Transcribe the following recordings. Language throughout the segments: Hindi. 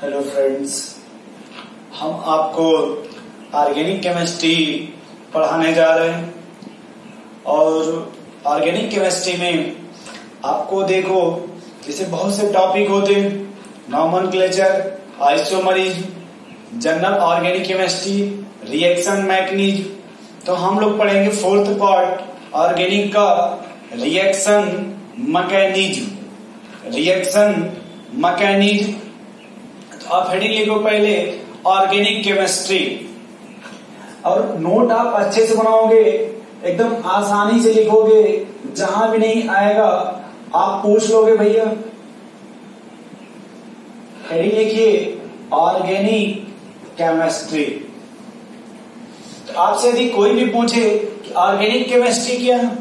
हेलो फ्रेंड्स, हम आपको ऑर्गेनिक केमिस्ट्री पढ़ाने जा रहे हैं। और ऑर्गेनिक केमिस्ट्री में आपको देखो जैसे बहुत से टॉपिक होते हैं, nomenclature, isomerism, general organic chemistry, reaction mechanism. तो हम लोग पढ़ेंगे फोर्थ पार्ट ऑर्गेनिक का रिएक्शन मैकेनिज्म। तो आप हेडिंग लिखो पहले ऑर्गेनिक केमिस्ट्री, और नोट आप अच्छे से बनाओगे, एकदम आसानी से लिखोगे, जहां भी नहीं आएगा आप पूछ लोगे भैया। हेडिंग लिखिए ऑर्गेनिक केमिस्ट्री। तो आपसे यदि कोई भी पूछे कि ऑर्गेनिक केमिस्ट्री क्या है,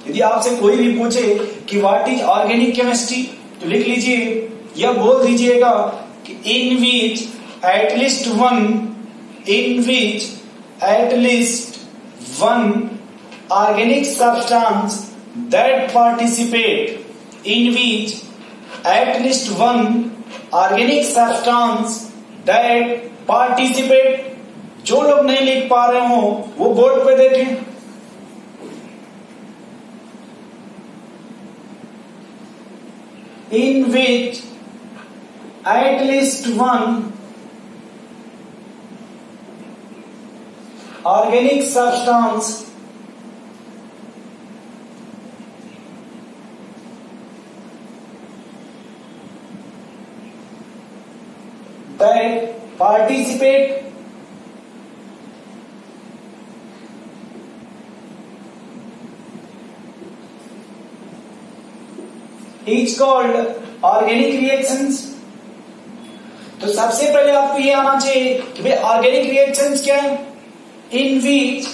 यदि आपसे कोई भी पूछे कि व्हाट इज ऑर्गेनिक केमिस्ट्री, तो लिख लीजिए या बोल दीजिएगा कि in which at least one organic substance that participate जो लोग नहीं लिख पा रहे हो वो बोर्ड पे देखें। In which at least one organic substance that participate is called organic reactions. तो सबसे पहले आपको ये आना चाहिए कि भाई ऑर्गेनिक रिएक्शंस क्या है। In which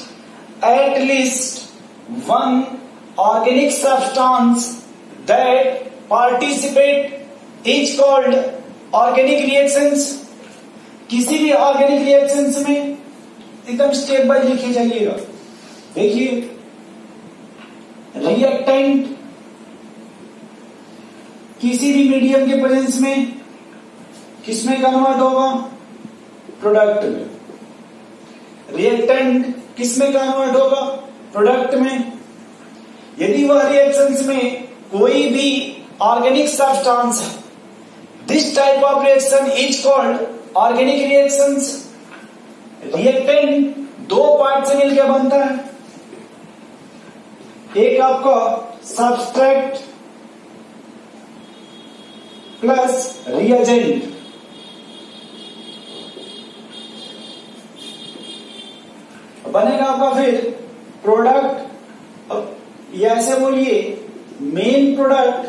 at least one organic substance that participate is called organic reactions. किसी भी ऑर्गेनिक रिएक्शंस में एकदम स्टेप बाय लिखे जाइएगा। देखिए रिएक्टेंट किसी भी मीडियम के प्रेजेंस में किसमें कन्वर्ट होगा, प्रोडक्ट में। रिएक्टेंट किसमें कन्वर्ट होगा, प्रोडक्ट में। यदि वह रिएक्शंस में कोई भी ऑर्गेनिक सब्सटेंस है, this type of reaction is called organic reactions. Reactant दो पार्ट से मिलकर बनता है, एक आपका सब्सट्रैक्ट प्लस रिएजेंट। बनेगा आपका फिर प्रोडक्ट। अब ये ऐसे बोलिए मेन प्रोडक्ट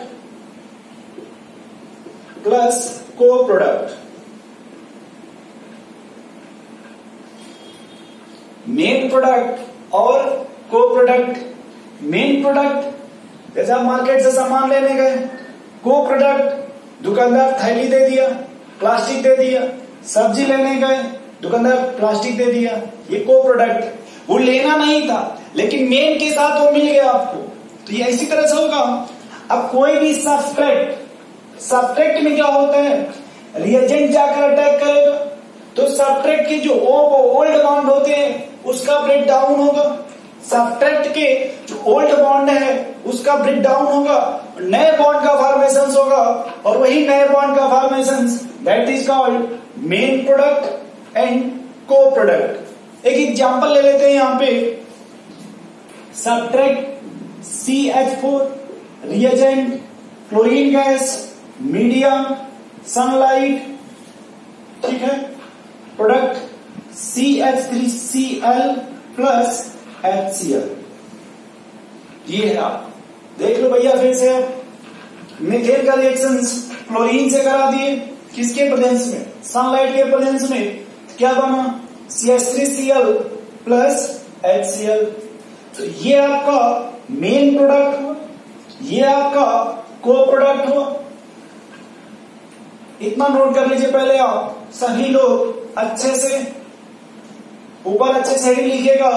प्लस को प्रोडक्ट। मेन प्रोडक्ट और को प्रोडक्ट। मेन प्रोडक्ट जैसे आप मार्केट से सामान लेने गए, को प्रोडक्ट दुकानदार थैली दे दिया, प्लास्टिक दे दिया। सब्जी लेने गए, दुकानदार प्लास्टिक दे दिया, ये को प्रोडक्ट। वो लेना नहीं था लेकिन मेन के साथ वो मिल गया आपको, तो ये इसी तरह से होगा। अब कोई भी सब्सट्रैक्ट में क्या होता है, रिएजेंट जाकर अटैक करेगा, तो सब्सट्रैक्ट के जो ओल्ड बॉन्ड होते हैं उसका ब्रेक डाउन होगा। सब्सट्रैक्ट के जो ओल्ड बॉन्ड है उसका ब्रेक डाउन होगा, नए बॉन्ड का फॉर्मेशन होगा, और वही नए बॉन्ड का formation that is called main product and को प्रोडक्ट। एक एग्जांपल ले लेते हैं यहां पे, subtract CH4, reagent chlorine gas, medium sunlight, ठीक है। Product CH3Cl plus HCl। ये है, आप देख लो भैया फिर से। मीथेन का रिएक्शन क्लोरीन से करा दिए, किसके प्रेजेंस में, सनलाइट के प्रेजेंस में। क्या बना, CH3Cl प्लस HCl। तो ये आपका मेन प्रोडक्ट हुआ, ये आपका को प्रोडक्ट हुआ। इतना नोट कर लीजिए पहले आप सभी लोग अच्छे से। ऊपर अच्छे से हेडिंग लिखिएगा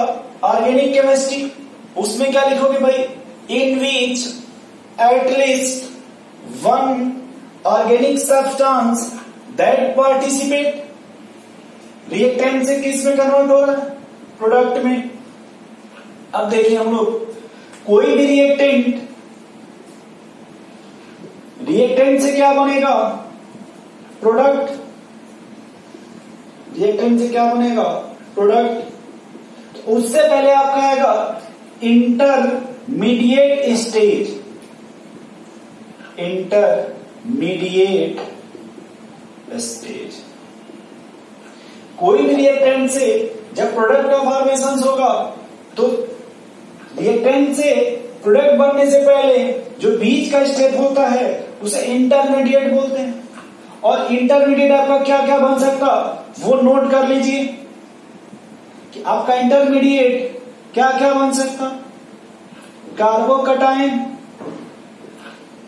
ऑर्गेनिक केमिस्ट्री, उसमें क्या लिखोगे भाई, इन विच at least one organic substance that participate, reactant से किस में कन्वर्ट हो रहा है, प्रोडक्ट में। अब देखिए हम लोग कोई भी रिएक्टेंट से क्या बनेगा, प्रोडक्ट, रिएक्टेंट से क्या बनेगा, प्रोडक्ट। तो उससे पहले आपका आएगा इंटरमीडिएट स्टेज, इंटरमीडिएट स्टेज। कोई भी रिएक्टेंट से जब प्रोडक्ट का फॉर्मेशन होगा तो रिएक्टेंट से प्रोडक्ट बनने से पहले जो बीच का स्टेप होता है उसे इंटरमीडिएट बोलते हैं। और इंटरमीडिएट आपका क्या क्या बन सकता वो नोट कर लीजिए कि आपका इंटरमीडिएट क्या क्या बन सकता, carbocation,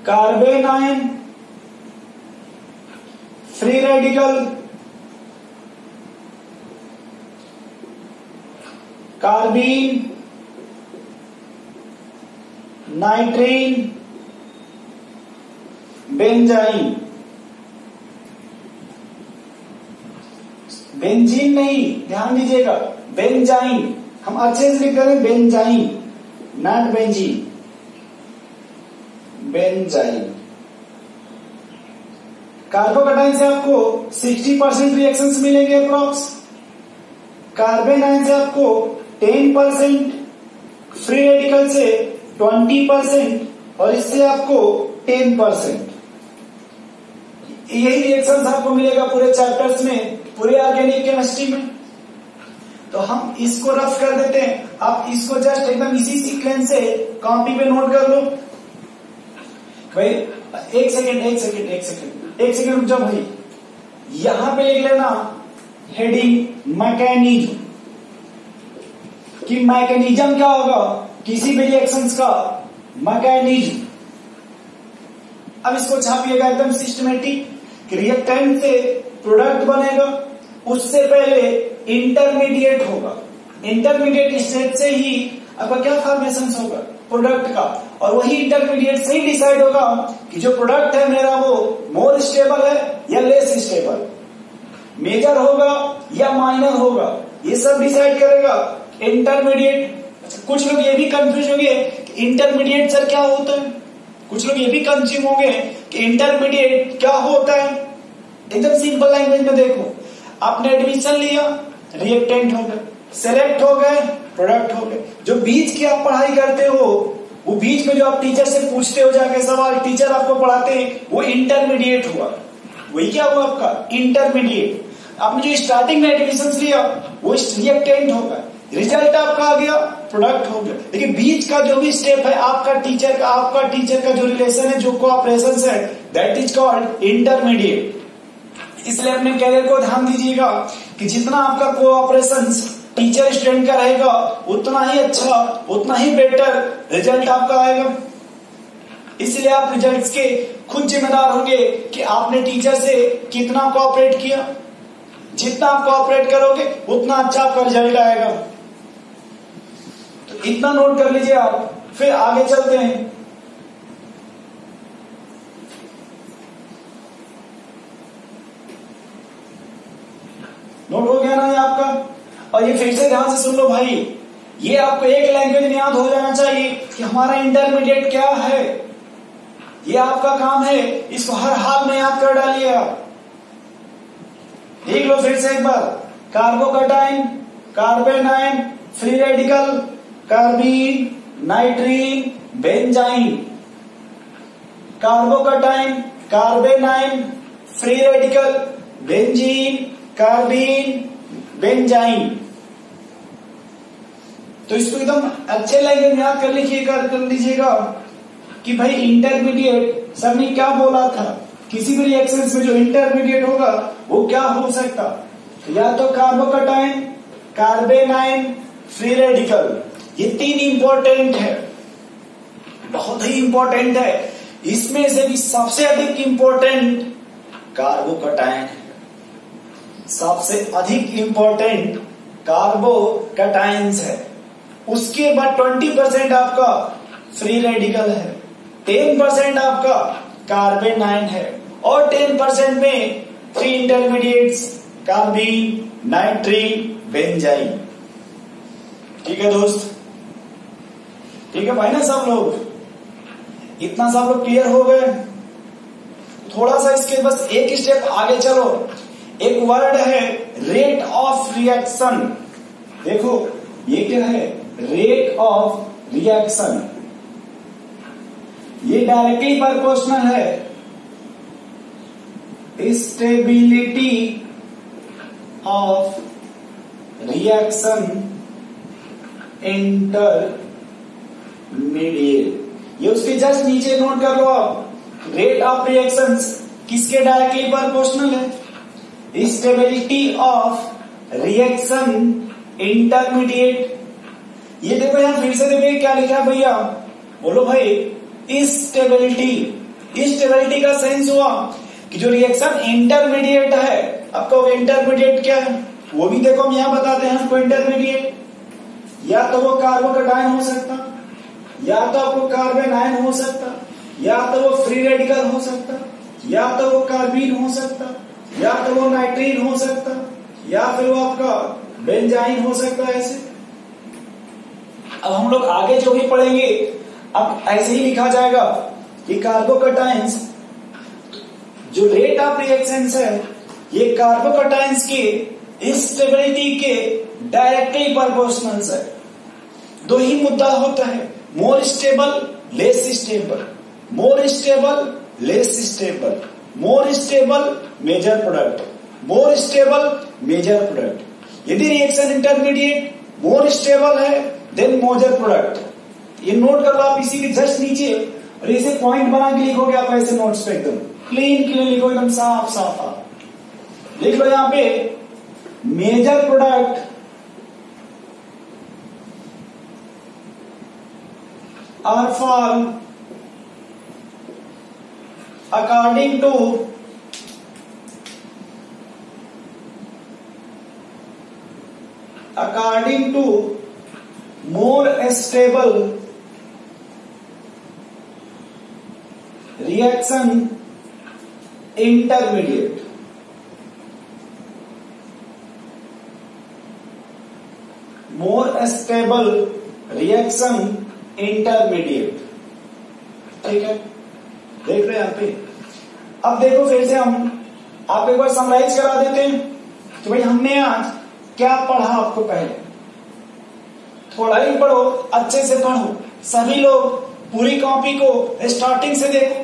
carbanion, free radical, carbene, nitrene, benzyne, benzene नहीं, ध्यान दीजिएगा, बेंजाइन, हम अच्छे से लिख रहे हैं बेंजाइन, नॉट बेंजीन, बेंजाइन। कार्बोकटाइन से आपको 60% रिएक्शंस मिलेंगे अप्रॉक्स, कार्बेनाइन से आपको 10%, फ्री रेडिकल से 20% और इससे आपको 10%। यही रिएक्शंस आपको मिलेगा पूरे चैप्टर्स में, पूरे ऑर्गेनिक केमिस्ट्री में। तो हम इसको रफ कर देते हैं, आप इसको जस्ट एकदम इसी सीक्वेंस से कॉपी पे नोट कर लो। भाई एक सेकेंड रुक जाओ भाई, यहां पे लिख लेना हेडिंग मैकेनिज्म, कि मैकेनिज्म क्या होगा किसी भी रिएक्शंस का, मैकेनिज्म। अब इसको छापिएगा एकदम सिस्टमेटिक कि रिएक्टेंट से प्रोडक्ट बनेगा, उससे पहले इंटरमीडिएट होगा, इंटरमीडिएट स्टेज से ही आपका क्या फॉर्मेशन होगा, प्रोडक्ट का। और वही इंटरमीडिएट से ही डिसाइड होगा कि जो प्रोडक्ट है मेरा वो मोर स्टेबल है या लेस स्टेबल, मेजर होगा या माइनर होगा, ये सब डिसाइड करेगा इंटरमीडिएट। कुछ लोग ये भी कंफ्यूज होंगे कि इंटरमीडिएट सर क्या होता है, कुछ लोग ये भी कंफ्यूज होंगे कि इंटरमीडिएट क्या होता है। एकदम सिंपल लैंग्वेज में देखो, आपने एडमिशन लिया, रिएक्टेंट हो गए, सेलेक्ट हो गए, प्रोडक्ट हो गए। जो बीच की आप पढ़ाई करते हो, वो बीच में जो आप टीचर से पूछते हो जाके सवाल, टीचर आपको पढ़ाते हैं, वो इंटरमीडिएट हुआ। वही क्या हुआ आपका इंटरमीडिएट। आपने जो स्टार्टिंग में एडमिशन लिया वो रिएक्टेंट होगा, रिजल्ट आपका आ गया, प्रोडक्ट हो गया। लेकिन बीच का जो भी स्टेप है आपका टीचर का जो रिलेशन है, जो कोऑपरेशन है, दैट इज कॉल्ड इंटरमीडिएट। इसलिए अपने कैरियर को ध्यान दीजिएगा कि जितना आपका कोऑपरेशन टीचर स्टूडेंट का रहेगा उतना ही अच्छा, उतना ही बेटर रिजल्ट आपका आएगा। इसलिए आप रिजल्ट्स के खुद जिम्मेदार होंगे कि आपने टीचर से कितना कोऑपरेट किया। जितना आप कोऑपरेट करोगे उतना अच्छा आपका रिजल्ट आएगा। तो इतना नोट कर लीजिए आप, फिर आगे चलते हैं। नोट हो गया ना ये आपका? और ये फिर से ध्यान से सुन लो भाई, ये आपको एक लैंग्वेज में याद हो जाना चाहिए कि हमारा इंटरमीडिएट क्या है। ये आपका काम है, इसको हर हाल में याद कर डालिए आप। देख लो फिर से एक बार, carbocation, carbanion, free radical, carbene, nitrene, benzyne. Carbocation, carbanion, free radical, benzene, carbene, benzyne. तो इसको एकदम अच्छे लैंग्वेज में याद कर लीजिएगा कि भाई इंटरमीडिएट सर ने क्या बोला था। किसी भी रिएक्शंस में जो इंटरमीडिएट होगा वो क्या हो सकता, या तो कार्बोकटाइन, कार्बेनाइन, फ्री रेडिकल। ये तीन इंपॉर्टेंट है, बहुत ही इंपॉर्टेंट है। इसमें से भी सबसे अधिक इंपॉर्टेंट कार्बोकटाइन है, सबसे अधिक इंपॉर्टेंट कार्बोकटाइंस है। उसके बाद 20% आपका फ्री रेडिकल है, 10% आपका कार्बेनाइन है और 10% में 3 इंटरमीडिएट्स, कार्बीन, नाइट्रीन, बेंजाइन। ठीक है दोस्त, ठीक है भाई ना सब लोग, इतना सब लोग क्लियर हो गए। थोड़ा सा इसके बस एक स्टेप आगे चलो, एक वर्ड है रेट ऑफ रिएक्शन। देखो ये क्या है, रेट ऑफ रिएक्शन, ये डायरेक्टली प्रोपोर्शनल है स्टेबिलिटी ऑफ रिएक्शन इंटरमीडिएट। ये उसके जस्ट नीचे नोट कर लो आप, रेट ऑफ रिएक्शंस किसके डायरेक्टली प्रोपोर्शनल है, स्टेबिलिटी ऑफ रिएक्शन इंटरमीडिएट। ये देखो यहां फिर से देखो क्या लिखा है भैया, बोलो भाई स्टेबिलिटी। स्टेबिलिटी का सेंस हुआ कि जो रिएक्शन इंटरमीडिएट है, आपका वो इंटरमीडिएट क्या है वो भी देखो हम यहां बताते हैं आपको। इंटरमीडिएट या तो वो कार्बोकैटायन हो सकता, या तो आपको कार्बन आयन हो सकता, या तो वो फ्री रेडिकल हो सकता, या तो वो कार्बीन हो सकता, या तो वो नाइट्रीन हो सकता, या फिर वो आपका बेंजाइन हो सकता है। ऐसे अब हम लोग आगे जो भी पढ़ेंगे अब ऐसे ही लिखा जाएगा कि कार्बोकैटायंस जो रेट ऑफ रिएक्शंस है ये कार्बोकैटायंस के स्टेबिलिटी के डायरेक्टली प्रोपोर्शनल है। दो ही मुद्दा होता है, more stable less stable, more stable less stable, more stable major product, more stable major product. यदि रिएक्शन इंटरमीडिएट मोर स्टेबल है देन मेजर प्रोडक्ट। ये नोट कर लो आप इसी के जस्ट नीचे, और इसे पॉइंट बना के लिखोगे आप ऐसे नोट्स पे, एकदम क्लीन क्लीन लिखो, एकदम साफ साफ आप लिख लो। यहां पे major product are formed according to more stable reaction intermediate। more stable reaction intermediate. ठीक है, देख रहे हैं यहाँ पे। अब देखो फिर से हम आप एक बार समराइज करा देते हैं कि भाई हमने आज क्या पढ़ा आपको। पहले थोड़ा ही पढ़ो, अच्छे से पढ़ो, सभी लोग पूरी कॉपी को स्टार्टिंग से देखो।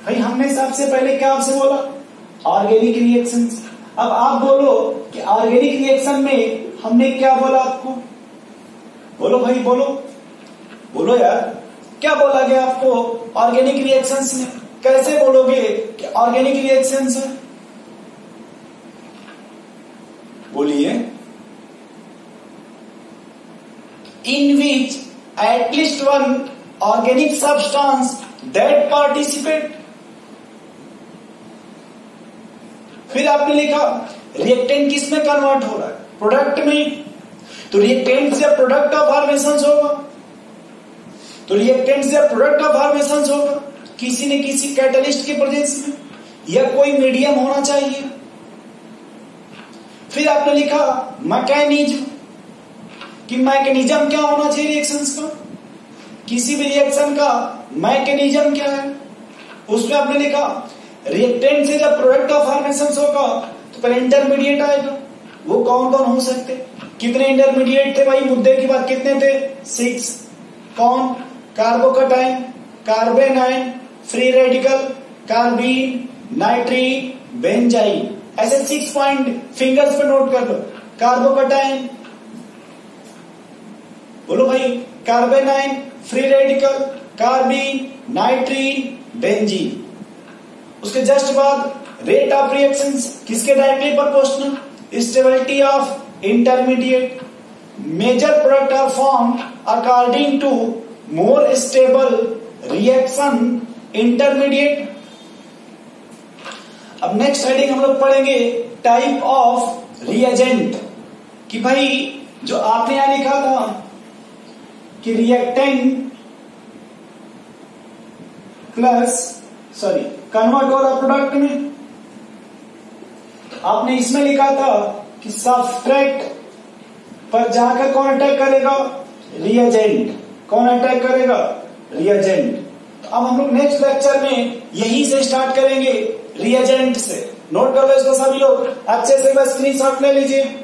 भाई हमने सबसे पहले क्या आपसे बोला, ऑर्गेनिक रिएक्शंस। अब आप बोलो कि ऑर्गेनिक रिएक्शन में हमने क्या बोला आपको, बोलो भाई बोलो, बोलो यार क्या बोला गया आपको ऑर्गेनिक रिएक्शंस में। कैसे बोलोगे कि ऑर्गेनिक रिएक्शंस है, बोलिए। In which at least one organic substance that participate. फिर आपने लिखा रिएक्टेंट किस में कन्वर्ट हो रहा है, प्रोडक्ट में। तो रिएक्टेंट से प्रोडक्ट ऑफ फॉर्मेशन होगा, तो रिएक्टेंट से प्रोडक्ट ऑफ फॉर्मेशन होगा किसी न किसी कैटलिस्ट के प्रेजेंस में, या कोई मीडियम होना चाहिए। फिर आपने लिखा मैकेनिज्म, कि मैकेनिज्म क्या होना चाहिए रिएक्शंस का, किसी भी रिएक्शन का मैकेनिज्म क्या है। उसमें आपने लिखा रिएक्टेंट से जब प्रोडक्ट ऑफ फॉर्मेशन होगा तो पहले इंटरमीडिएट आएगा। वो कौन कौन हो सकते, कितने इंटरमीडिएट थे भाई, मुद्दे की बात कितने थे, 6। कौन, carbocation, carbon ion, free radical, carbene, nitrene, benzene. ऐसे 6 पॉइंट फिंगर्स पे नोट कर लो। कार्बोकैटायन, बोलो भाई, carbanion, free radical, carbene, nitrene, benzene. उसके जस्ट बाद रेट ऑफ रिएक्शंस किसके directly proportional, stability of intermediate, major product are form according to more stable reaction intermediate. अब नेक्स्ट हेडिंग हम लोग पढ़ेंगे टाइप ऑफ रिएजेंट, कि भाई जो आपने यहां लिखा था कि रिएक्टेंट प्लस कन्वर्ट हो रहा प्रोडक्ट में, आपने इसमें लिखा था कि सब्सट्रैक्ट पर जाकर कौन अटैक करेगा? रिएजेंट। कौन अटैक करेगा? रिएजेंट। तो अब हम लोग नेक्स्ट लेक्चर में यही से स्टार्ट करेंगे, रिएजेंट से। नोट कर लो इसको सभी लोग, अच्छे से बस स्क्रीनशॉट ले लीजिए।